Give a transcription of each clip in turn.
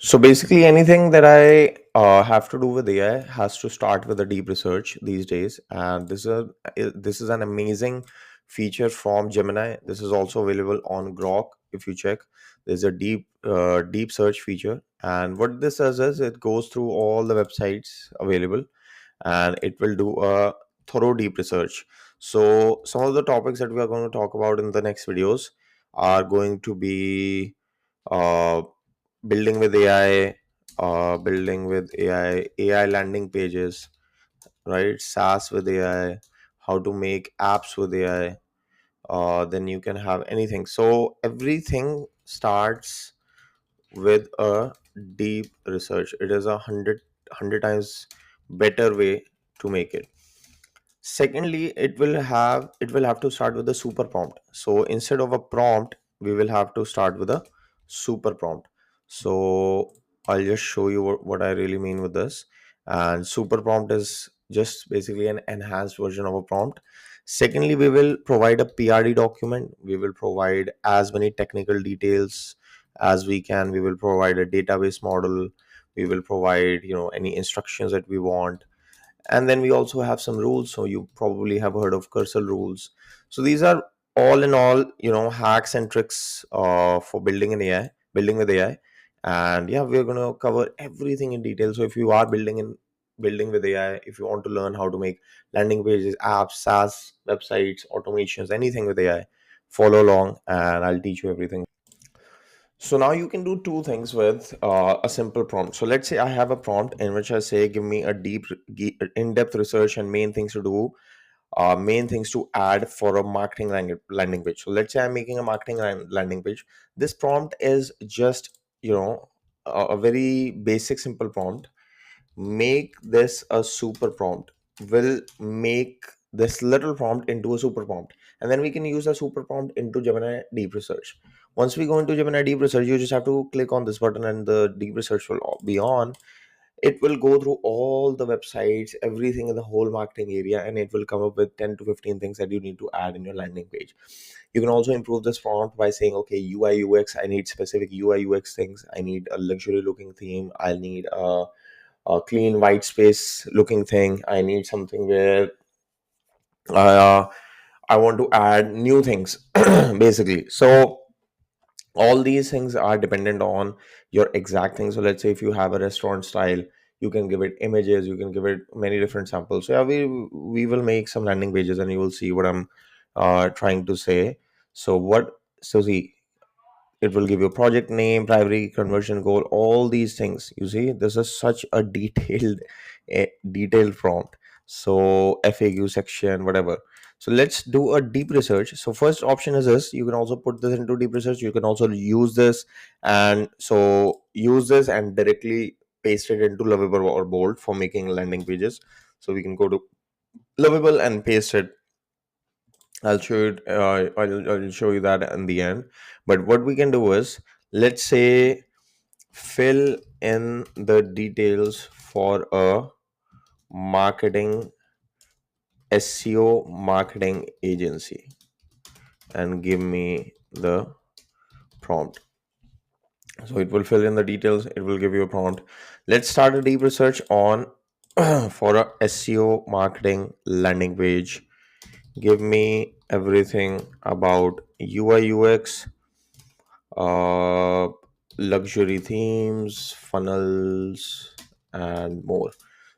So basically, anything that I have to do with AI has to start with a deep research these days, and this is an amazing feature from Gemini. This is also available on Grok. If you check, there's a deep search feature, and what this does is it goes through all the websites available, and it will do a thorough deep research. So some of the topics that we are going to talk about in the next videos are going to be uh, building with AI, AI landing pages, right? SaaS with AI, how to make apps with AI. Then you can have anything. So everything starts with a deep research. It is a hundred times better way to make it. Secondly, it will have to start with a super prompt. So instead of a prompt, we will have to start with a super prompt. So I'll just show you what I really mean with this. And super prompt is just basically an enhanced version of a prompt. Secondly, we will provide a PRD document. We will provide as many technical details as we can. We will provide a database model. We will provide, any instructions that we want, and then we also have some rules. So you probably have heard of cursor rules. So these are all in all, hacks and tricks for building with AI. And yeah, we're going to cover everything in detail. So if you are building with AI, if you want to learn how to make landing pages, apps, SaaS websites, automations, anything with AI, follow along and I'll teach you everything. So now you can do two things with a simple prompt. So let's say I have a prompt in which I say, give me a in-depth research and main things to do, main things to add for a marketing landing page. So let's say I'm making a marketing landing page. This prompt is just, a very basic, simple prompt. Make this a super prompt. Will make this little prompt into a super prompt, and then we can use the super prompt into Gemini deep research. Once we go into Gemini deep research, you just have to click on this button and the deep research will be on. It will go through all the websites, everything in the whole marketing area, and it will come up with 10 to 15 things that you need to add in your landing page. You can also improve this prompt by saying, okay, UI UX, I need specific UI UX things. I need a luxury looking theme. I need a clean white space looking thing. I need something where uh, I want to add new things basically. So all these things are dependent on your exact thing. So let's say if you have a restaurant style, you can give it images, you can give it many different samples. So yeah, we will make some landing pages and you will see what I'm trying to say. So see, it will give you project name, primary conversion goal, all these things. You see, this is such a detailed prompt. So FAQ section, whatever. So let's do a deep research. So first option is this. You can also put this into deep research. You can also use this, and so use this and directly paste it into Lovable or Bold for making landing pages. So we can go to Lovable and paste it. I'll show you that in the end. But what we can do is, let's say, fill in the details for a marketing SEO marketing agency and give me the prompt. So it will fill in the details, it will give you a prompt. Let's start a deep research on for a SEO marketing landing page. Give me everything about UI UX, uh, luxury themes, funnels, and more.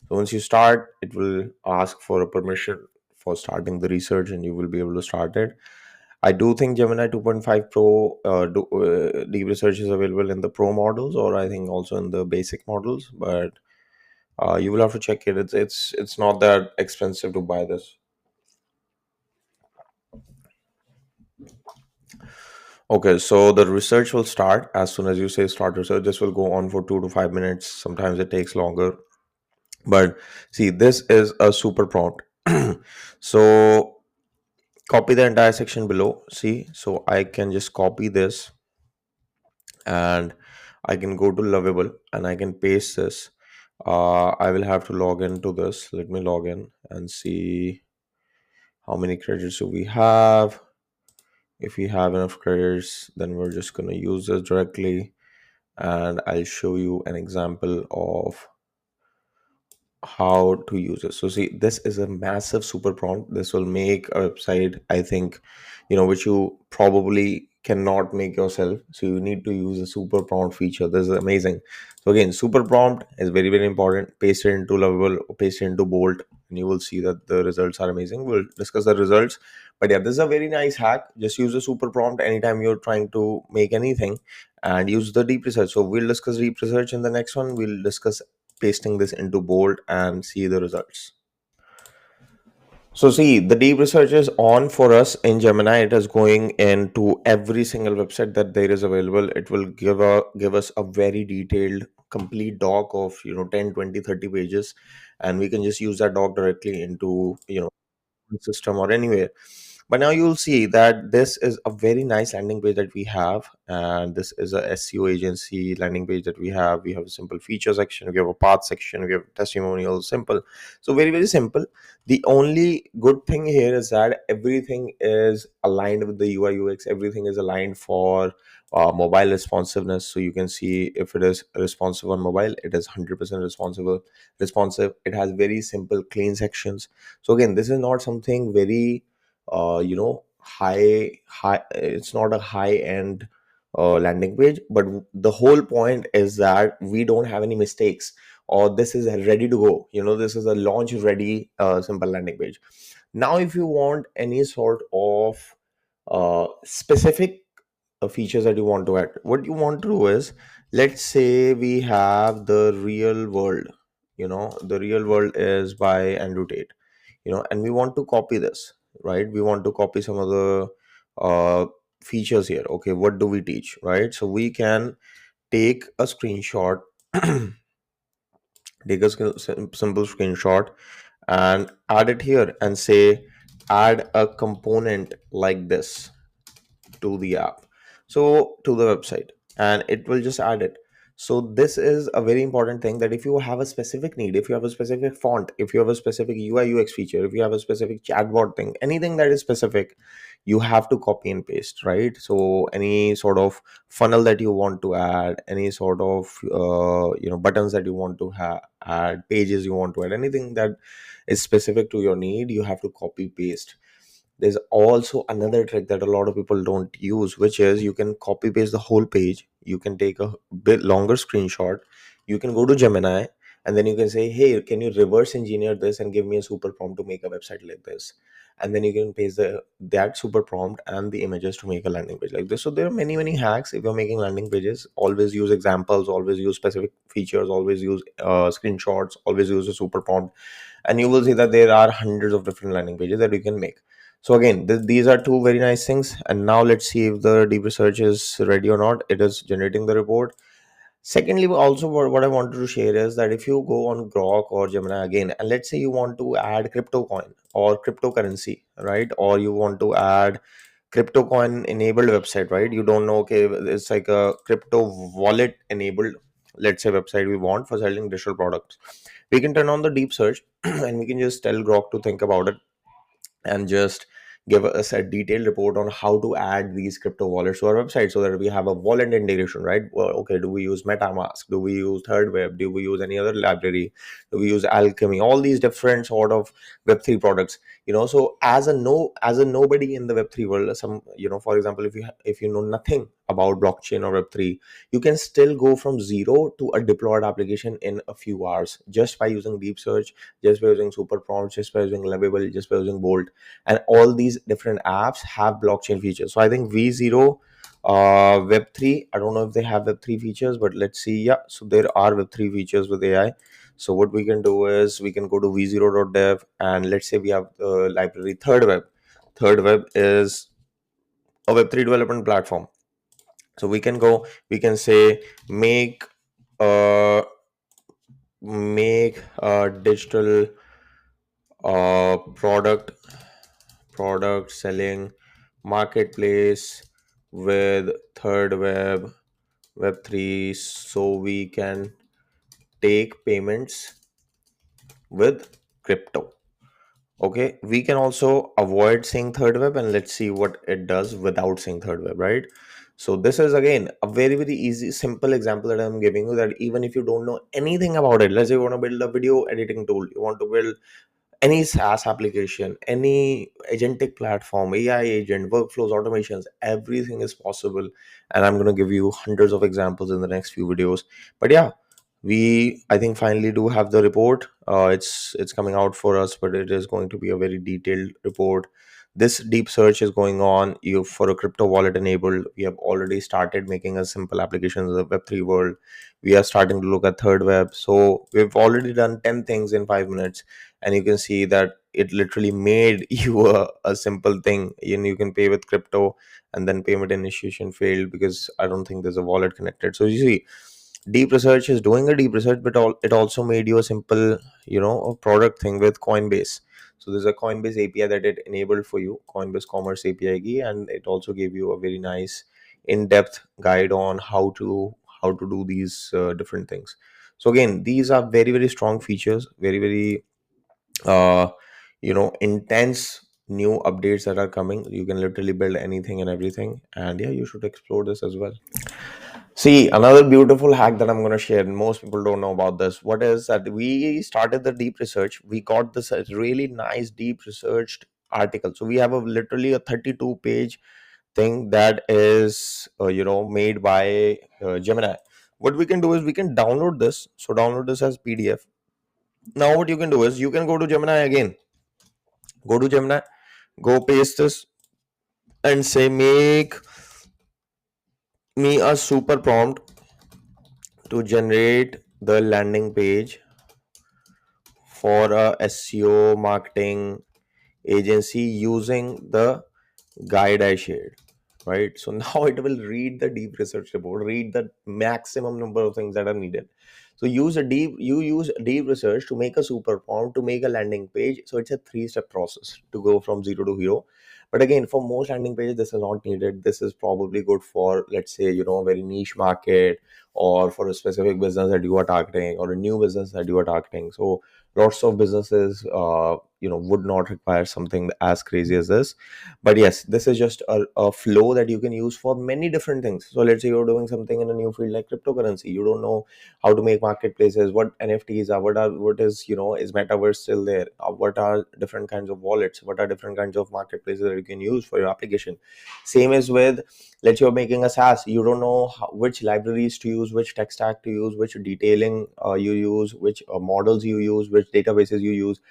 So once you start, it will ask for a permission for starting the research, and you will be able to start it. I do think Gemini 2.5 Pro deep research is available in the Pro models, or I think also in the basic models. But you will have to check it. It's not that expensive to buy this. Okay, so the research will start as soon as you say start research. This will go on for 2 to 5 minutes. Sometimes it takes longer. But see, this is a super prompt. So copy the entire section below. See, so I can just copy this and I can go to Lovable and I can paste this. I will have to log into this. Let me log in and see how many credits do we have. If we have enough credits, then we're just going to use this directly. and I'll show you an example of how to use it. So see, this is a massive super prompt. This will make a website, I think, which you probably cannot make yourself. So you need to use a super prompt feature. This is amazing. So again, super prompt is very, very important. Paste it into Lovable, paste it into Bolt, and you will see that the results are amazing. We'll discuss the results. But yeah, this is a very nice hack. Just use a super prompt anytime you're trying to make anything, and use the deep research. So we'll discuss deep research in the next one. We'll discuss pasting this into Bolt and see the results. So see, the deep research is on for us in Gemini. It is going into every single website that there is available. It will give us a very detailed complete doc of 10, 20, 30 pages, and we can just use that doc directly into system or anywhere. But now you'll see that this is a very nice landing page that we have, and this is a SEO agency landing page that we have. We have a simple feature section, we have a path section, we have testimonials. Simple. So very, very simple. The only good thing here is that everything is aligned with the UI UX. Everything is aligned for mobile responsiveness. So you can see if it is responsive on mobile, it is 100% responsive. It has very simple clean sections. So again, this is not something very high. It's not a high end landing page, but the whole point is that we don't have any mistakes, or this is ready to go. This is a launch ready simple landing page. Now if you want any sort of specific features that you want to add, what you want to do is, let's say we have the real world. The real world is by Andrew Tate, and we want to copy this, right? We want to copy some of the uh, features here. Okay, what do we teach, right? So we can take a screenshot, take a simple screenshot, and add it here and say add a component like this to the app, so to the website, and it will just add it. So this is a very important thing, that if you have a specific need, if you have a specific font, if you have a specific UI UX feature, if you have a specific chatbot thing, anything that is specific, you have to copy and paste, right? So any sort of funnel that you want to add, any sort of buttons that you want to add, pages you want to add, anything that is specific to your need, you have to copy paste. There's also another trick that a lot of people don't use, which is you can copy paste the whole page. You can take a bit longer screenshot. You can go to Gemini, and then you can say, hey, can you reverse engineer this and give me a super prompt to make a website like this? And then you can paste that super prompt and the images to make a landing page like this. So there are many, many hacks. If you're making landing pages, always use examples, always use specific features, always use screenshots, always use a super prompt, and you will see that there are hundreds of different landing pages that you can make. So again, these are two very nice things. And now let's see if the deep research is ready or not. It is generating the report. Secondly, also what I wanted to share is that if you go on Grok or Gemini again, and let's say you want to add crypto coin or cryptocurrency, right? Or you want to add crypto coin enabled website, right? You don't know, okay, it's like a crypto wallet enabled, let's say, website we want for selling digital products. We can turn on the deep search and we can just tell Grok to think about it and just give us a detailed report on how to add these crypto wallets to our website, so that we have a wallet integration, right? Well, okay, do we use MetaMask, do we use Third Web, do we use any other library, do we use Alchemy, all these different sort of Web3 products. So as a nobody in the Web3 world, some, for example, if you know nothing about blockchain or Web3, you can still go from zero to a deployed application in a few hours, just by using deep search, just by using super prompts, just by using Lovable, just by using Bolt. And all these different apps have blockchain features. So I think V0, Web3, I don't know if they have Web3 features, but let's see. Yeah, so there are Web3 features with AI. So what we can do is we can go to v0.dev, and let's say we have the library Third Web. Third Web is a Web3 development platform. So we can say uh make a digital product selling marketplace with Third Web, Web3, so we can take payments with crypto. Okay, we can also avoid saying Third Web, and let's see what it does without saying Third Web, right? So this is again a very very easy simple example that I'm giving you, that even if you don't know anything about it, let's say you want to build a video editing tool, you want to build any SaaS application, any agentic platform, AI agent, workflows, automations, everything is possible. And I'm going to give you hundreds of examples in the next few videos. But yeah, we I think finally do have the report. It's coming out for us, but it is going to be a very detailed report. This deep search is going on. You for a crypto wallet enabled. We have already started making a simple application in the Web3 world. We are starting to look at third web. So we've already done 10 things in 5 minutes, and you can see that it literally made you a simple thing. You can pay with crypto, and then payment initiation failed because I don't think there's a wallet connected. So you see, deep research is doing a deep research, but it also made you a simple, a product thing with Coinbase. So there's a Coinbase API that it enabled for you, Coinbase Commerce API key, and it also gave you a very nice in-depth guide on how to do these different things. So again, these are very very strong features, very very uh, intense new updates that are coming. You can literally build anything and everything, and yeah, you should explore this as well. See, another beautiful hack that I'm going to share, and most people don't know about this. What is that? We started the deep research. We got this really nice deep researched article. So we have a literally a 32 page thing that is made by Gemini. What we can do is we can download this. So download this as PDF. Now what you can do is you can go to Gemini again. Go to Gemini, go paste this, and say make me a super prompt to generate the landing page for a SEO marketing agency using the guide I shared. Right. So now it will read the deep research report, read the maximum number of things that are needed. So you use deep research to make a super prompt, to make a landing page. So it's a 3-step process to go from zero to hero. But again, for most landing pages, this is not needed. This is probably good for, let's say, a very niche market, or for a specific business that you are targeting, or a new business that you are targeting. So lots of businesses would not require something as crazy as this. But yes, this is just a flow that you can use for many different things. So let's say you're doing something in a new field like cryptocurrency. You don't know how to make marketplaces, what NFTs are, what is metaverse still there, what are different kinds of wallets, what are different kinds of marketplaces that you can use for your application. Same is with, let's say you're making a SaaS. You don't know which libraries to use, which tech stack to use, which detailing you use, which models you use, which databases you use.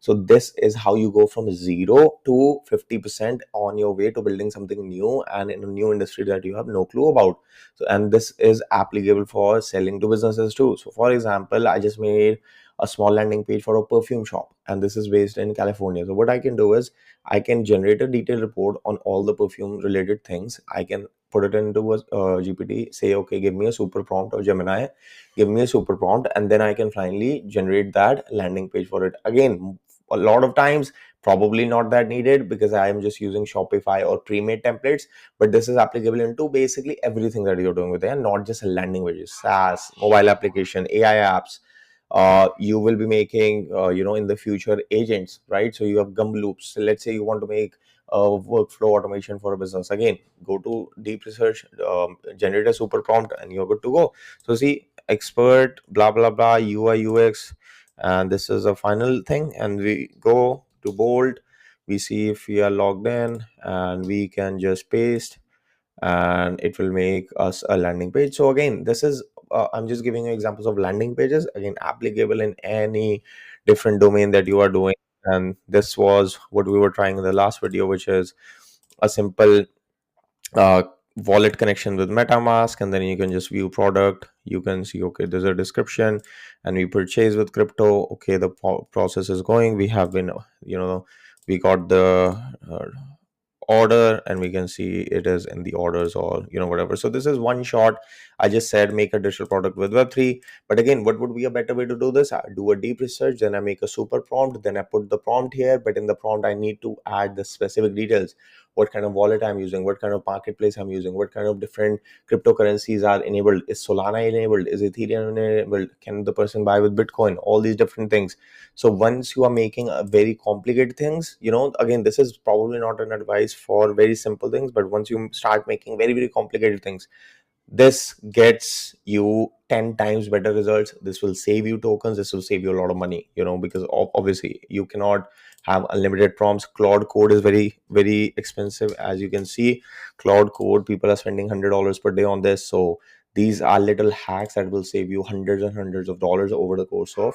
So this is how you go from 0 to 50% on your way to building something new and in a new industry that you have no clue about. So, and this is applicable for selling to businesses too. So for example, I just made a small landing page for a perfume shop, and this is based in California. So what I can do is I can generate a detailed report on all the perfume related things. I can put it into a GPT, say, okay, give me a super prompt, or Gemini, give me a super prompt, and then I can finally generate that landing page for it. Again, a lot of times probably not that needed because I am just using Shopify or pre-made templates, but this is applicable into basically everything that you're doing with it, and not just landing pages, SaaS, mobile application, AI apps. You will be making in the future agents, right? So you have gum loops. So let's say you want to make a workflow automation for a business. Again, go to deep research, generate a super prompt, and you're good to go. So see, expert blah blah blah, UI UX, and this is a final thing. And we go to bold, we see if we are logged in, and we can just paste, and it will make us a landing page. So again, this is I'm just giving you examples of landing pages, again applicable in any different domain that you are doing. And this was what we were trying in the last video, which is a simple uh, wallet connection with MetaMask, and then you can just view product. You can see, okay, there's a description, and we purchase with crypto. Okay, the process is going. We have been, we got the order, and we can see it is in the orders, or whatever. So this is one shot I just said make a digital product with Web3. But again, what would be a better way to do this? I do a deep research, then I make a super prompt, then I put the prompt here. But in the prompt, I need to add the specific details: what kind of wallet I'm using, what kind of marketplace I'm using, what kind of different cryptocurrencies are enabled, is Solana enabled, is Ethereum enabled, can the person buy with Bitcoin, all these different things. So once you are making a very complicated things, again, this is probably not an advice for very simple things, but once you start making very, very complicated things, this gets you 10 times better results. This will save you tokens, this will save you a lot of money, because obviously you cannot have unlimited prompts. Claude Code is very, very expensive. As you can see, Claude Code, people are spending $100 per day on this. So these are little hacks that will save you hundreds and hundreds of dollars over the course of